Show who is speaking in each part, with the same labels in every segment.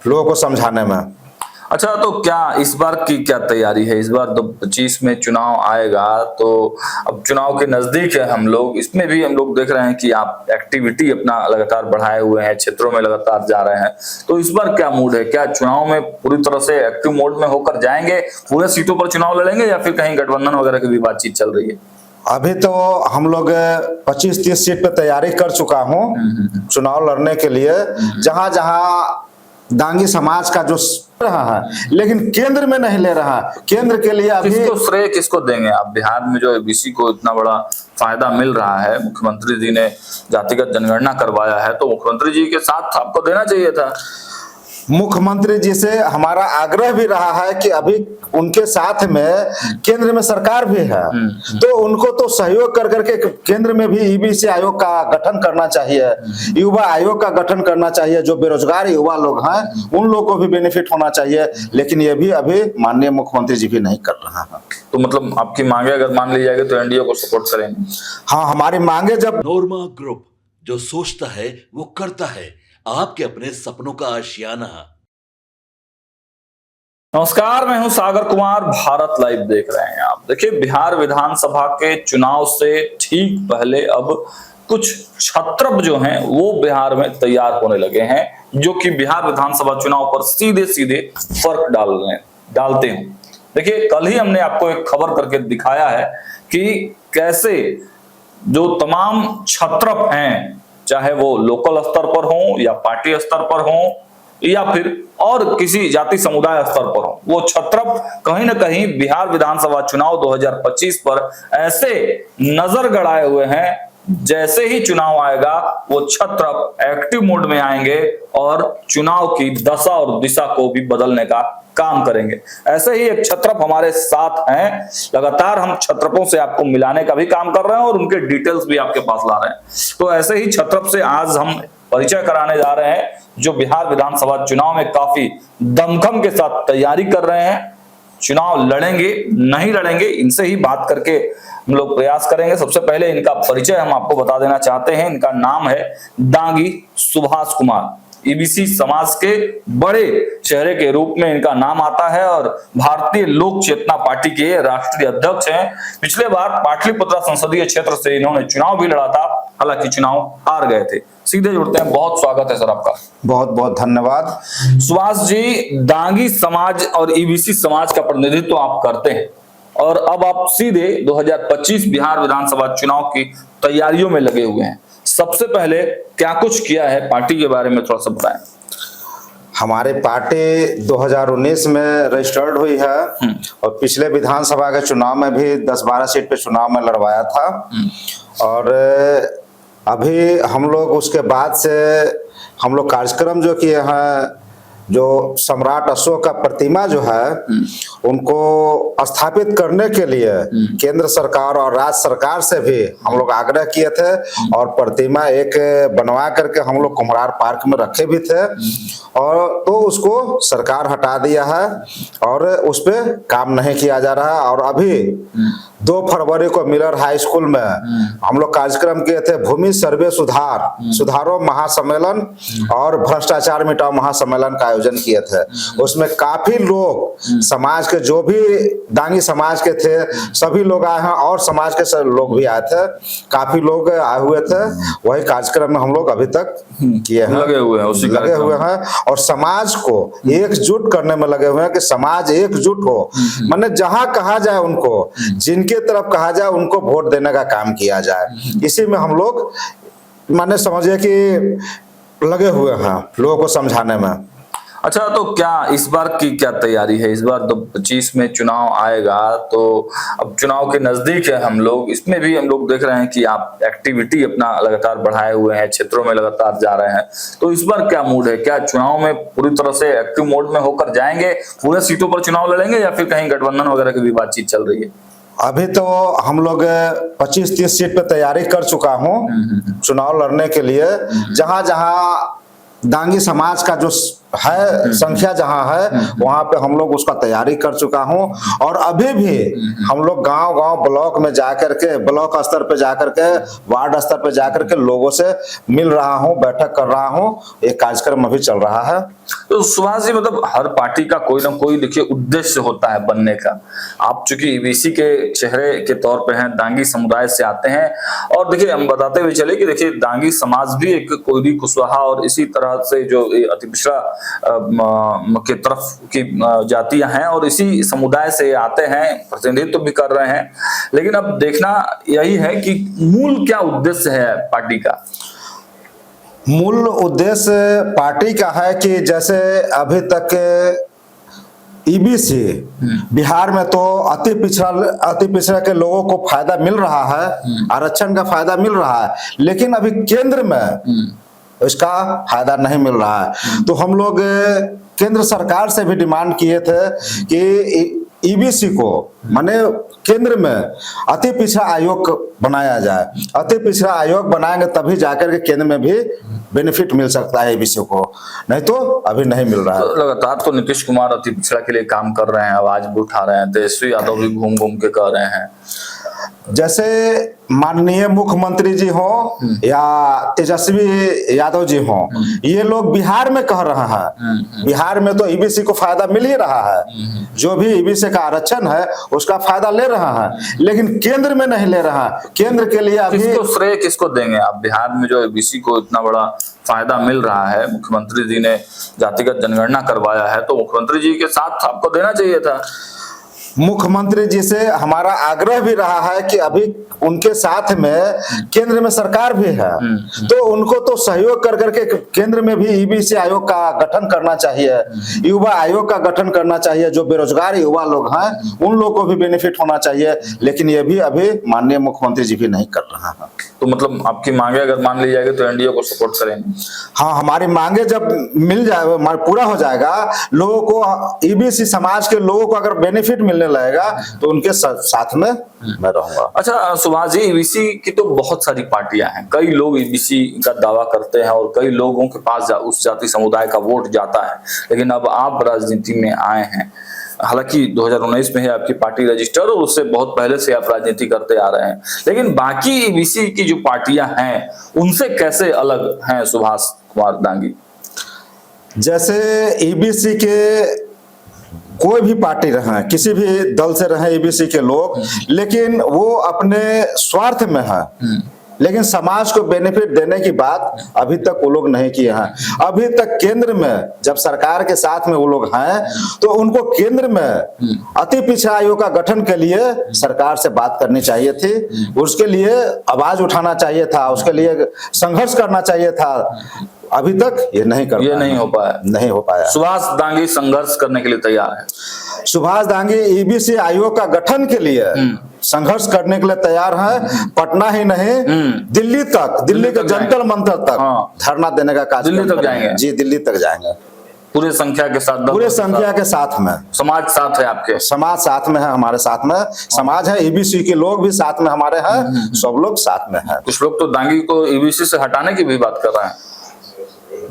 Speaker 1: लोगों को समझाने में।
Speaker 2: अच्छा, तो क्या इस बार की क्या तैयारी है? इस बार 2025 में चुनाव आएगा, तो अब चुनाव के नजदीक है हम लोग, इसमें भी हम लोग देख रहे हैं कि आप एक्टिविटी अपना लगातार बढ़ाए हुए हैं, क्षेत्रों में लगातार जा रहे हैं। तो इस बार क्या मूड है? क्या चुनाव में पूरी तरह से एक्टिव मोड में होकर जाएंगे, पूरे सीटों पर चुनाव लड़ेंगे, या फिर कहीं गठबंधन वगैरह की भी बातचीत चल रही है?
Speaker 1: अभी तो हम लोग 25-30 सीट पे तैयारी कर चुका हूँ चुनाव लड़ने के लिए, जहां जहां दांगी समाज का जो रहा है, लेकिन केंद्र में नहीं ले रहा। केंद्र के लिए अभी
Speaker 2: किसको श्रेय किसको देंगे आप? बिहार में जो एबीसी को इतना बड़ा फायदा मिल रहा है, मुख्यमंत्री जी ने जातिगत जनगणना करवाया है, तो मुख्यमंत्री जी के साथ आपको देना चाहिए था।
Speaker 1: मुख्यमंत्री जी से हमारा आग्रह भी रहा है कि अभी उनके साथ में केंद्र में सरकार भी है, तो उनको तो सहयोग कर करके केंद्र में भी ईबीसी आयोग का गठन करना चाहिए, युवा आयोग का गठन करना चाहिए। जो बेरोजगार युवा लोग हैं उन लोगों को भी बेनिफिट होना चाहिए, लेकिन ये भी अभी माननीय मुख्यमंत्री जी भी नहीं कर रहा है।
Speaker 2: तो मतलब आपकी मांगे अगर मान ली जाएगी तो एनडीए को सपोर्ट करेंगे?
Speaker 1: हाँ, हमारी मांगे जब
Speaker 3: नोरमा ग्रुप, जो सोचता है वो करता है, आपके अपने सपनों का आशियाना।
Speaker 2: नमस्कार, मैं हूं सागर कुमार, भारत लाइव देख रहे हैं आप। देखिए, बिहार विधानसभा के चुनाव से ठीक पहले अब कुछ छत्रप जो हैं वो बिहार में तैयार होने लगे हैं, जो कि बिहार विधानसभा चुनाव पर सीधे सीधे फर्क डालते हैं। देखिए, कल ही हमने आपको एक खबर करके दिखाया है कि कैसे जो तमाम छत्रप हैं, चाहे वो लोकल स्तर पर हो या पार्टी स्तर पर हो या फिर और किसी जाति समुदाय स्तर पर हो, वो छत्रप कहीं ना कहीं बिहार विधानसभा चुनाव 2025 पर ऐसे नजर गड़ाए हुए हैं, जैसे ही चुनाव आएगा वो छत्रप एक्टिव मोड में आएंगे और चुनाव की दशा और दिशा को भी बदलने का काम करेंगे। ऐसे ही एक छत्रप हमारे साथ हैं, लगातार हम छत्रपों से आपको मिलाने का भी काम कर रहे हैं और उनके डिटेल्स भी आपके पास ला रहे हैं। तो ऐसे ही छत्रप से आज हम परिचय कराने जा रहे हैं, जो बिहार विधानसभा चुनाव में काफी दमखम के साथ तैयारी कर रहे हैं। चुनाव लड़ेंगे नहीं लड़ेंगे, इनसे ही बात करके हम लोग प्रयास करेंगे। सबसे पहले इनका परिचय हम आपको बता देना चाहते हैं। इनका नाम है दांगी सुभाष कुमार। ईबीसी समाज के बड़े चेहरे के रूप में इनका नाम आता है और भारतीय लोक चेतना पार्टी के राष्ट्रीय अध्यक्ष हैं। पिछले बार पाटलिपुत्र संसदीय क्षेत्र से इन्होंने चुनाव भी लड़ा था, हालांकि चुनाव हार गए थे। सीधे जुड़ते हैं, बहुत स्वागत है सर आपका।
Speaker 1: बहुत बहुत धन्यवाद।
Speaker 2: सुभाष जी, दांगी समाज और ईबीसी समाज का प्रतिनिधित्व आप करते हैं और अब आप सीधे 2025 बिहार विधानसभा चुनाव की तैयारियों में लगे हुए हैं। सबसे पहले क्या कुछ किया है पार्टी के बारे में थोड़ा सा बताएं।
Speaker 1: हमारी पार्टी 2019 में रजिस्टर्ड हुई है और पिछले विधानसभा के चुनाव में भी 10-12 सीट पे चुनाव में लड़वाया था, और अभी हम लोग उसके बाद से हम लोग कार्यक्रम जो किए हैं, जो सम्राट अशोक का प्रतिमा जो है उनको स्थापित करने के लिए केंद्र सरकार और राज्य सरकार से भी हम लोग आग्रह किए थे, और प्रतिमा एक बनवा करके हम लोग कुम्हरार पार्क में रखे भी थे, और तो उसको सरकार हटा दिया है और उस पर काम नहीं किया जा रहा है। और अभी 2 फरवरी को मिलर हाई स्कूल में हम लोग कार्यक्रम किए थे, भूमि सर्वे सुधारो महासम्मेलन और भ्रष्टाचार मिटाओ महासम्मेलन का आयोजन किए थे। उसमें काफी लोग समाज के, जो भी दांगी समाज के थे सभी लोग आए हैं, और समाज के लोग भी आए थे, काफी लोग आए हुए थे। वही कार्यक्रम में हम लोग अभी तक किए हैं,
Speaker 2: लगे हुए हैं
Speaker 1: और समाज को एकजुट करने में लगे हुए हैं कि समाज एकजुट हो। माने जहां कहा जाए उनको, जिनके तरफ कहा जाए उनको वोट देने का काम किया जाए, इसी में हम लोग माने समझिए कि लगे हुए हैं लोगों को समझाने में।
Speaker 2: अच्छा, तो क्या इस बार की क्या तैयारी है? इस बार 2025 में चुनाव आएगा, तो अब चुनाव के नजदीक है हम लोग, इसमें भी हम लोग देख रहे हैं कि आप एक्टिविटी अपना लगातार बढ़ाए हुए हैं, क्षेत्रों में लगातार जा रहे हैं। तो इस बार क्या मूड है? क्या चुनाव में पूरी तरह से एक्टिव मोड में होकर जाएंगे, पूरे सीटों पर चुनाव लड़ेंगे, या फिर कहीं गठबंधन वगैरह की भी बातचीत चल रही है?
Speaker 1: अभी तो हम लोग 25-30 सीट पे तैयारी कर चुका हूँ चुनाव लड़ने के लिए, जहां जहां दांगी समाज का जो है संख्या जहां है वहां पे हम लोग उसका तैयारी कर चुका हूं। और अभी भी हम लोग गांव गांव ब्लॉक में जाकर के, ब्लॉक स्तर पे जाकर के, वार्ड स्तर पे जाकर के लोगों से मिल रहा हूं, बैठक कर रहा हूं। एक कार्यक्रम अभी चल रहा है।
Speaker 2: तो सुभाष जी, मतलब हर पार्टी का कोई ना कोई देखिए उद्देश्य होता है बनने का। आप चूंकि ईबीसी के चेहरे के तौर पे हैं, दांगी समुदाय से आते हैं, और देखिए हम बताते हुए चले कि देखिए दांगी समाज भी एक कोयली कुशवाहा और इसी तरह से जो अति पिछड़ा के तरफ की जातियां हैं और इसी समुदाय से आते हैं, प्रतिनिधित्व भी कर रहे हैं। लेकिन अब देखना यही है कि मूल क्या उद्देश्य है पार्टी का।
Speaker 1: मूल उद्देश्य पार्टी का है कि जैसे अभी तक ईबीसी बिहार में तो अति पिछड़ा के लोगों को फायदा मिल रहा है, आरक्षण का फायदा मिल रहा है, लेकिन अभी केंद्र में इसका फायदा नहीं मिल रहा है। तो हम लोग केंद्र सरकार से भी डिमांड किए थे कि ईबीसी को माने केंद्र में अति पिछड़ा आयोग बनाया जाए। अति पिछड़ा आयोग बनाएंगे तभी जाकर के केंद्र में भी बेनिफिट मिल सकता है ईबीसी को, नहीं तो अभी नहीं मिल रहा है।
Speaker 2: तो लगातार तो नीतीश कुमार अति पिछड़ा के लिए काम कर रहे हैं, आवाज भी उठा रहे हैं, तेजस्वी यादव भी घूम घूम के कह रहे हैं।
Speaker 1: जैसे माननीय मुख्यमंत्री जी हो या तेजस्वी यादव जी हो, ये लोग बिहार में कह रहे हैं, बिहार में तो ईबीसी को फायदा मिल ही रहा है, जो भी ईबीसी का आरक्षण है उसका फायदा ले रहा है, लेकिन केंद्र में नहीं ले रहा है। केंद्र के लिए अभी
Speaker 2: किसको श्रेय किसको देंगे आप? बिहार में जो ईबीसी को इतना बड़ा फायदा मिल रहा है, मुख्यमंत्री जी ने जातिगत जनगणना करवाया है, तो मुख्यमंत्री जी के साथ आपको देना चाहिए था।
Speaker 1: मुख्यमंत्री जी से हमारा आग्रह भी रहा है कि अभी उनके साथ में केंद्र में सरकार भी है, तो उनको तो सहयोग कर करके केंद्र में भी ईबीसी आयोग का गठन करना चाहिए, युवा आयोग का गठन करना चाहिए। जो बेरोजगार युवा लोग हैं उन लोगों को भी बेनिफिट होना चाहिए, लेकिन ये भी अभी माननीय मुख्यमंत्री जी भी नहीं कर रहा है।
Speaker 2: तो मतलब आपकी मांगे अगर मान ली जाएगी तो एनडीए को सपोर्ट करेंगे?
Speaker 1: हाँ, हमारी मांगे जब मिल जाए, पूरा हो जाएगा, लोगों को ईबीसी समाज के लोगों को अगर बेनिफिट मिलने लगेगा तो उनके साथ में मैं रहूंगा।
Speaker 2: अच्छा सुभाष जी, ईबीसी की तो बहुत सारी पार्टियां हैं, कई लोग ईबीसी का दावा करते हैं और कई लोगों के पास उस जाति समुदाय का वोट जाता है, लेकिन अब आप राजनीति में आए हैं। हालांकि 2019 में ही आपकी पार्टी रजिस्टर और उससे बहुत पहले से आप राजनीति करते आ रहे हैं, लेकिन बाकी ईबीसी की जो पार्टियां हैं उनसे कैसे अलग हैं सुभाष कुमार दांगी?
Speaker 1: जैसे ईबीसी के कोई भी पार्टी रहे, किसी भी दल से रहे ईबीसी के लोग, लेकिन वो अपने स्वार्थ में है, लेकिन समाज को बेनिफिट देने की बात अभी तक वो लोग नहीं किए हैं। अभी तक केंद्र में जब सरकार के साथ में वो लोग हैं तो उनको केंद्र में अति पिछड़ा आयोग का गठन के लिए सरकार से बात करनी चाहिए थी, उसके लिए आवाज उठाना चाहिए था, उसके लिए संघर्ष करना चाहिए था। अभी तक ये नहीं हो पाया।
Speaker 2: सुभाष दांगी संघर्ष करने के लिए तैयार है।
Speaker 1: सुभाष दांगी ईबीसी आयोग का गठन के लिए संघर्ष करने के लिए तैयार है। पटना ही नहीं, दिल्ली तक, दिल्ली के जंतर मंतर तक धरना देने का कार्य,
Speaker 2: दिल्ली तक जाएंगे।
Speaker 1: जी, दिल्ली तक जाएंगे
Speaker 2: पूरे संख्या के साथ,
Speaker 1: पूरे संख्या के साथ में।
Speaker 2: समाज साथ है आपके?
Speaker 1: समाज साथ में है, हमारे साथ में समाज है, ईबीसी के लोग भी साथ में हमारे हैं, सब लोग साथ में हैं।
Speaker 2: कुछ लोग तो दांगी को ईबीसी से हटाने की भी बात कर रहे हैं।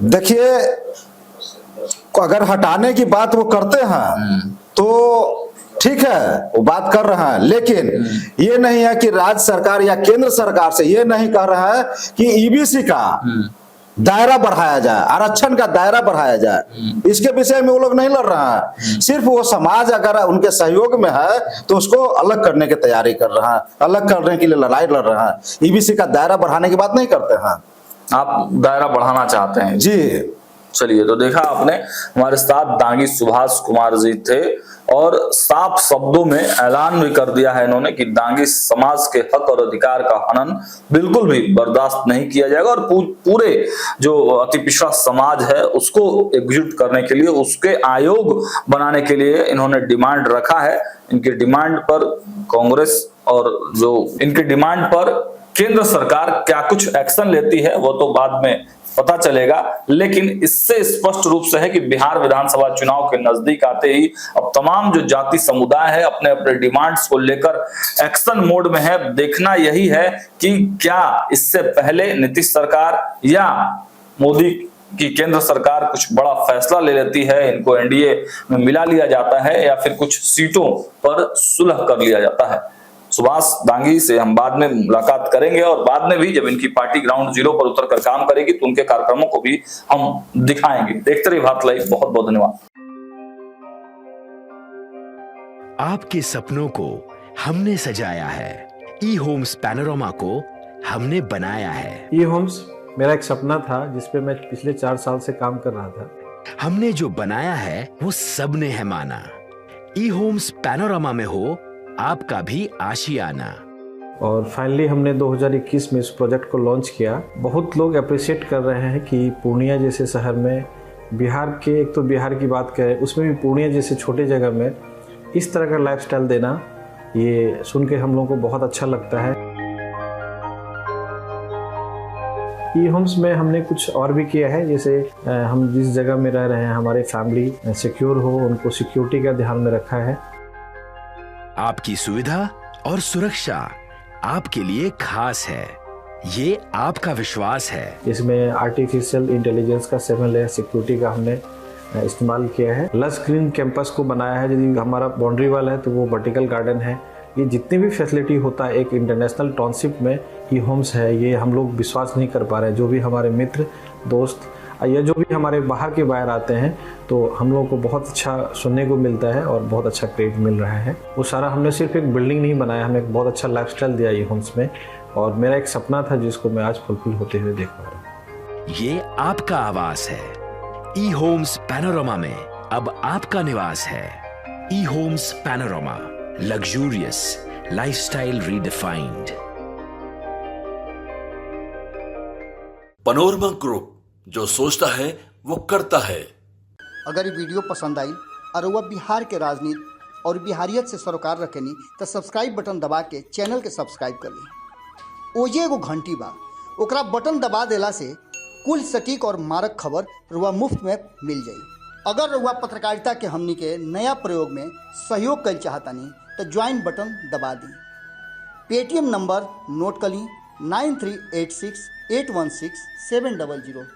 Speaker 1: देखिए, अगर हटाने की बात वो करते हैं तो ठीक है, वो बात कर रहे हैं, लेकिन ये नहीं है कि राज्य सरकार या केंद्र सरकार से ये नहीं कह रहा है कि ईबीसी का दायरा बढ़ाया जाए, आरक्षण का दायरा बढ़ाया जाए। इसके विषय में वो लोग नहीं लड़ रहा है। सिर्फ वो समाज अगर उनके सहयोग में है तो उसको अलग करने की तैयारी कर रहा है, अलग करने के लिए लड़ाई लड़ रहा है। ईबीसी का दायरा बढ़ाने की बात नहीं करते हैं।
Speaker 2: आप दायरा बढ़ाना चाहते हैं?
Speaker 1: जी।
Speaker 2: चलिए, तो देखा आपने, हमारे साथ दांगी सुभाष कुमार जी थे और साफ शब्दों में ऐलान भी कर दिया है इन्होंने कि दांगी समाज के हक और अधिकार का हनन बिल्कुल भी बर्दाश्त नहीं किया जाएगा और पूरे जो अति पिछड़ा समाज है उसको एकजुट करने के लिए, उसके आयोग बनाने के लिए इन्होंने डिमांड रखा है। इनके डिमांड पर कांग्रेस और जो इनके डिमांड पर केंद्र सरकार क्या कुछ एक्शन लेती है वो तो बाद में पता चलेगा, लेकिन इससे स्पष्ट रूप से है कि बिहार विधानसभा चुनाव के नजदीक आते ही अब तमाम जो जाति समुदाय है अपने अपने डिमांड्स को लेकर एक्शन मोड में है। देखना यही है कि क्या इससे पहले नीतीश सरकार या मोदी कि केंद्र सरकार कुछ बड़ा फैसला ले लेती है, इनको एनडीए में मिला लिया जाता है, या फिर कुछ सीटों पर सुलह कर लिया जाता है। सुभाष दांगी से हम बाद में मुलाकात करेंगे और बाद में भी जब इनकी पार्टी ग्राउंड जीरो पर उतरकर काम करेगी तो उनके कार्यक्रमों को भी हम दिखाएंगे। देखते रहिए भारत लाइव। बहुत बहुत धन्यवाद।
Speaker 4: आपके सपनों को हमने सजाया है, ई होम्स पैनोरामा को हमने बनाया है।
Speaker 5: ई होम्स मेरा एक सपना था जिस पे मैं पिछले 4 साल से काम कर रहा था।
Speaker 4: हमने जो बनाया है वो सबने है माना। ई होम्स पैनोरामा में हो आपका भी आशियाना।
Speaker 5: और फाइनली हमने 2021 में इस प्रोजेक्ट को लॉन्च किया। बहुत लोग अप्रिशिएट कर रहे हैं कि पूर्णिया जैसे शहर में, बिहार के, एक तो बिहार की बात करें उसमें भी पूर्णिया जैसे छोटे जगह में इस तरह का लाइफस्टाइल देना, ये सुन के हम लोगों को बहुत अच्छा लगता है। ई होम्स में हमने कुछ और भी किया है, जैसे हम जिस जगह में रह रहे हैं हमारे फैमिली सिक्योर हो, उनको सिक्योरिटी का ध्यान में रखा है।
Speaker 4: आपकी सुविधा और सुरक्षा आपके लिए खास है, ये आपका विश्वास है।
Speaker 5: इसमें आर्टिफिशियल इंटेलिजेंस का 7 लेयर सिक्योरिटी का हमने इस्तेमाल किया है। लस ग्रीन कैंपस को बनाया है। यदि हमारा बाउंड्री वाल है तो वो वर्टिकल गार्डन है। ये जितनी भी फैसिलिटी होता है एक इंटरनेशनल टाउनशिप में ई होम्स है, ये हम लोग विश्वास नहीं कर पा रहे हैं। जो भी हमारे मित्र दोस्त या जो भी हमारे बाहर के बाहर आते हैं तो हम लोगों को बहुत अच्छा सुनने को मिलता है और बहुत अच्छा क्रेडिट मिल रहा है। वो सारा हमने सिर्फ एक बिल्डिंग नहीं बनाया, हमें एक बहुत अच्छा लाइफस्टाइल दिया ई होम्स में, और मेरा एक सपना था जिसको मैं आज फुलफिल होते हुए देख पा रहा हूँ।
Speaker 4: ये आपका आवास है। ई होम्स पैनोरामा में अब आपका निवास है। E Homes Panorama, luxurious lifestyle redefined.
Speaker 3: Panorama Group, जो सोचता है वो करता है।
Speaker 6: अगर ये वीडियो पसंद आई और वह बिहार के राजनीति और बिहारियत से सरोकार रखेनी तो सब्सक्राइब बटन दबा के चैनल के सब्सक्राइब कर ली। ओजे एगो घंटी बा, ओकरा बटन दबा देला से कुल सटीक और मारक खबर रुआ मुफ्त में मिल जाई। अगर रुआ पत्रकारिता के हमनी के नया प्रयोग में सहयोग कर चाहतानी तो ज्वाइन बटन दबा दी। पेटीएम नंबर नोट कर ली 9386816700।